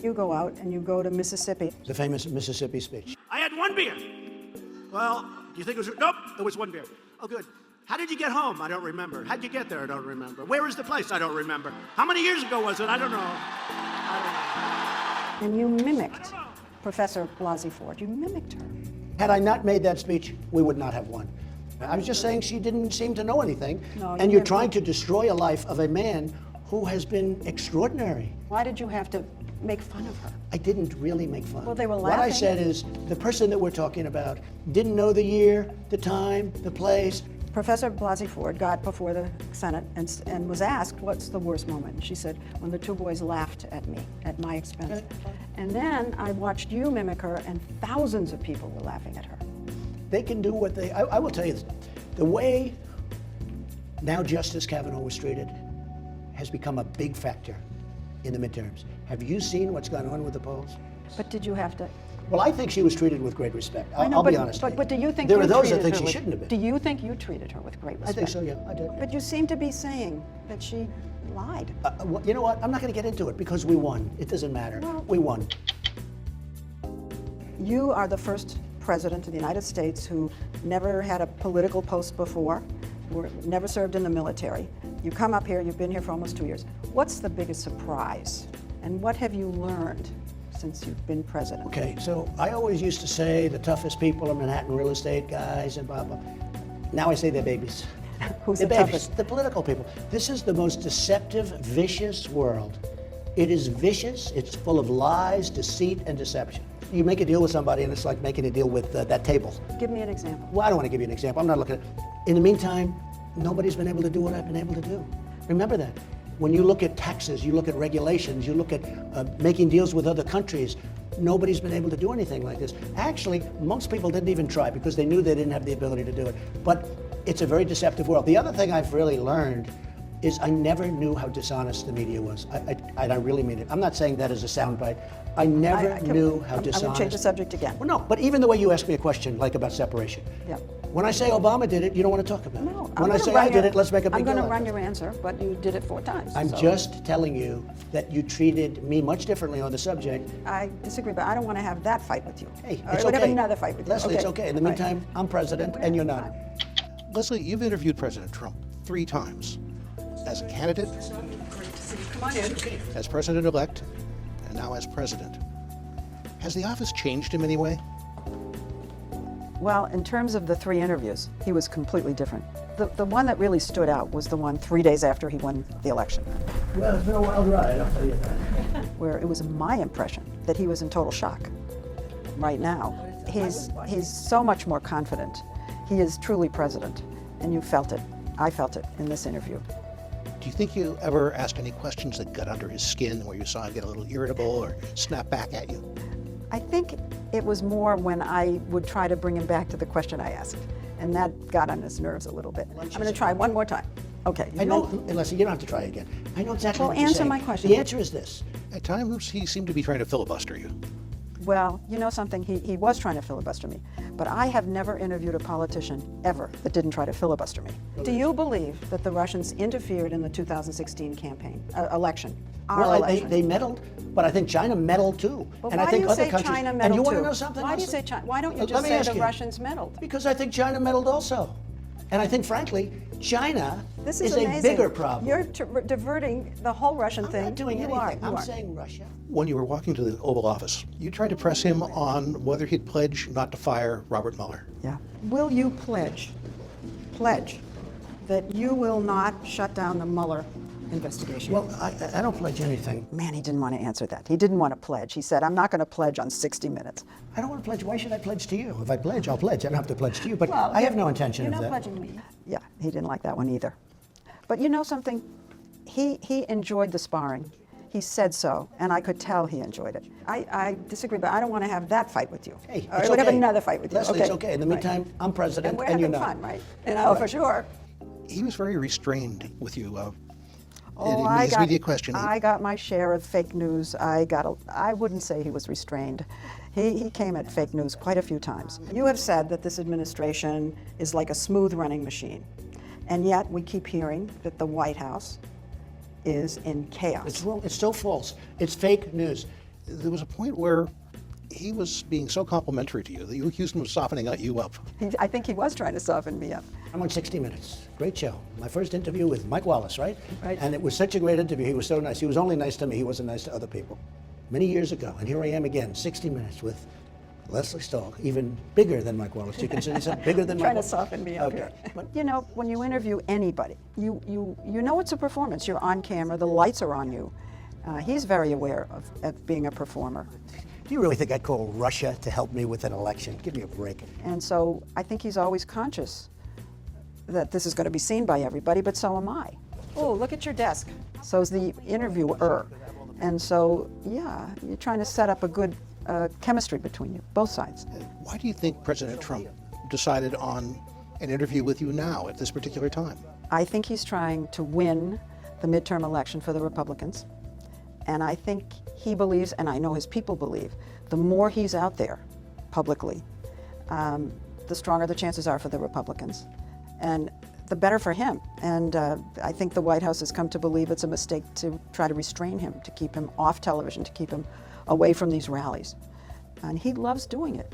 You go out and you go to Mississippi. The famous Mississippi speech. I had one beer. Well, do you think it was? Nope, it was one beer. Oh, good. How did you get home? I don't remember. How'd you get there? I don't remember. Where is the place? I don't remember. How many years ago was it? I don't know. And you mimicked Professor Blasey Ford. You mimicked her. Had I not made that speech, we would not have won. I was just saying she didn't seem to know anything. No, and you're trying to destroy a life of a man who has been extraordinary. Why did you have to make fun of her? I didn't really make fun. Well, they were What I laughing. said is the person that we're talking about didn't know the year, the time, the place. Professor Blasey Ford got before the Senate and was asked, what's the worst moment? She said, when the two boys laughed at me, at my expense. And then I watched you mimic her, and thousands of people were laughing at her. They can do what they, I will tell you, the way now Justice Kavanaugh was treated has become a big factor in the midterms. Have you seen what's gone on with the polls? But did you have to? Well, I think she was treated with great respect. I know, I'll be but, honest. But do you think there you are those that treated think her she with- shouldn't have been. Do you think you treated her with great respect? I think so, yeah, I did. But you seem to be saying that she lied. Well, you know what? I'm not going to get into it because we won. It doesn't matter. Well- We won. You are the first president of the United States who never had a political post before, never served in the military. You come up here, you've been here for almost 2 years. What's the biggest surprise? And what have you learned since you've been president? Okay, so I always used to say the toughest people are Manhattan real estate guys and blah, blah. Now I say they're babies. Who's They're the babies, toughest? the political people. This is the most deceptive, vicious world. It is vicious, it's full of lies, deceit, and deception. You make a deal with somebody and it's like making a deal with that table. Give me an example. Well, I don't want to give you an example. I'm not looking at In the meantime, nobody's been able to do what I've been able to do. Remember that. When you look at taxes, you look at regulations, you look at making deals with other countries, nobody's been able to do anything like this. Actually, most people didn't even try because they knew they didn't have the ability to do it. But it's a very deceptive world. The other thing I've really learned is I never knew how dishonest the media was. I really mean it. I'm not saying that as a soundbite. I never knew how dishonest. I'm going to change the subject again. Well, no, but even the way you ask me a question, like about separation. Yeah. When I say Obama did it, you don't want to talk about No, it. When I say I did it, let's make a big I'm deal going to out run of it. your answer, but you did it 4 times. I'm so just telling you that you treated me much differently on the subject. I disagree, but I don't want to have that fight with you. Hey, Or it's we'd okay. have another fight with you. Leslie, it's okay. In the Right. meantime, I'm president and you're not. Leslie, you've interviewed President Trump 3 times. As a candidate, Come on in. as president-elect, and now as president. Has the office changed in any way? Well, in terms of the 3 interviews, he was completely different. The one that really stood out was the one 3 days after he won the election, Well, it's been a wild ride, I'll tell you that. where it was my impression that he was in total shock. Right now, he's so much more confident. He is truly president, and you felt it. I felt it in this interview. Do you think you ever asked any questions that got under his skin where you saw him get a little irritable or snap back at you? I think it was more when I would try to bring him back to the question I asked, and that got on his nerves a little bit. I'm going to try one more time. Okay. I know, Leslie, you don't have to try again. I know exactly Well, what you're answer saying. my question. The answer is this. At times, he seemed to be trying to filibuster you. Well, you know something? He was trying to filibuster me, but I have never interviewed a politician ever that didn't try to filibuster me. Do you believe that the Russians interfered in the 2016 campaign, election? Our Well, election? they meddled, but I think China meddled too. But and why I think do you other say countries. China and meddled you want too? to know something? Why do you Leslie? say China? Why don't you Let just me say ask the you. Russians meddled? Because I think China meddled also. And I think, frankly, China This is is a amazing. bigger problem. You're diverting the whole Russian I'm thing. not doing you anything. Are, you I'm are. saying Russia. When you were walking to the Oval Office, you tried to press him on whether he'd pledge not to fire Robert Mueller. Yeah. Will you pledge that you will not shut down the Mueller investigation? Well, I don't pledge anything. Man, he didn't want to answer that. He didn't want to pledge. He said, I'm not going to pledge on 60 Minutes. I don't want to pledge. Why should I pledge to you? If I pledge, I'll pledge. I don't have to pledge to you. But I have no intention of that. You're not pledging to me. Yeah, he didn't like that one either. But you know something? He enjoyed the sparring. He said so, and I could tell he enjoyed it. I disagree, but I don't want to have that fight with you. Hey, Or it's we'd have okay. another fight with you. Leslie, okay. it's okay. In the Right. meantime, I'm president And we're and you're having not. fun, right? You know, for sure. He was very restrained with you Oh, in his media questioning. I got my share of fake news. I wouldn't say he was restrained. He came at fake news quite a few times. You have said that this administration is like a smooth running machine. And yet we keep hearing that the White House is in chaos. It's wrong. It's so false. It's fake news. there was a point where he was being so complimentary to you that you accused him of softening you up. I think he was trying to soften me up. I'm on 60 Minutes. Great show. My first interview with Mike Wallace, right? Right. And it was such a great interview. He was so nice. He was only nice to me. He wasn't nice to other people. Many years ago, and here I am again, 60 Minutes with Leslie Stahl, even bigger than Mike Wallace. You consider yourself bigger than Mike Trying to Wallace? soften me up Okay. here. But you know, when you interview anybody, you know it's a performance. You're on camera, the lights are on you. He's very aware of being a performer. Do you really think I'd call Russia to help me with an election? Give me a break. And so I think he's always conscious that this is going to be seen by everybody, but so am I. Oh, look at your desk. So's the interviewer. And so, yeah, you're trying to set up a good chemistry between you, both sides. Why do you think President Trump decided on an interview with you now at this particular time? I think he's trying to win the midterm election for the Republicans. And I think he believes, and I know his people believe, the more he's out there publicly, the stronger the chances are for the Republicans. And the better for him. And I think the White House has come to believe it's a mistake to try to restrain him, to keep him off television, to keep him away from these rallies. And he loves doing it.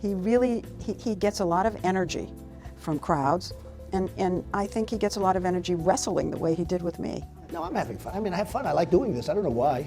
He really, he gets a lot of energy from crowds. And I think he gets a lot of energy wrestling the way he did with me. No, I'm having fun. I mean, I have fun. I like doing this. I don't know why.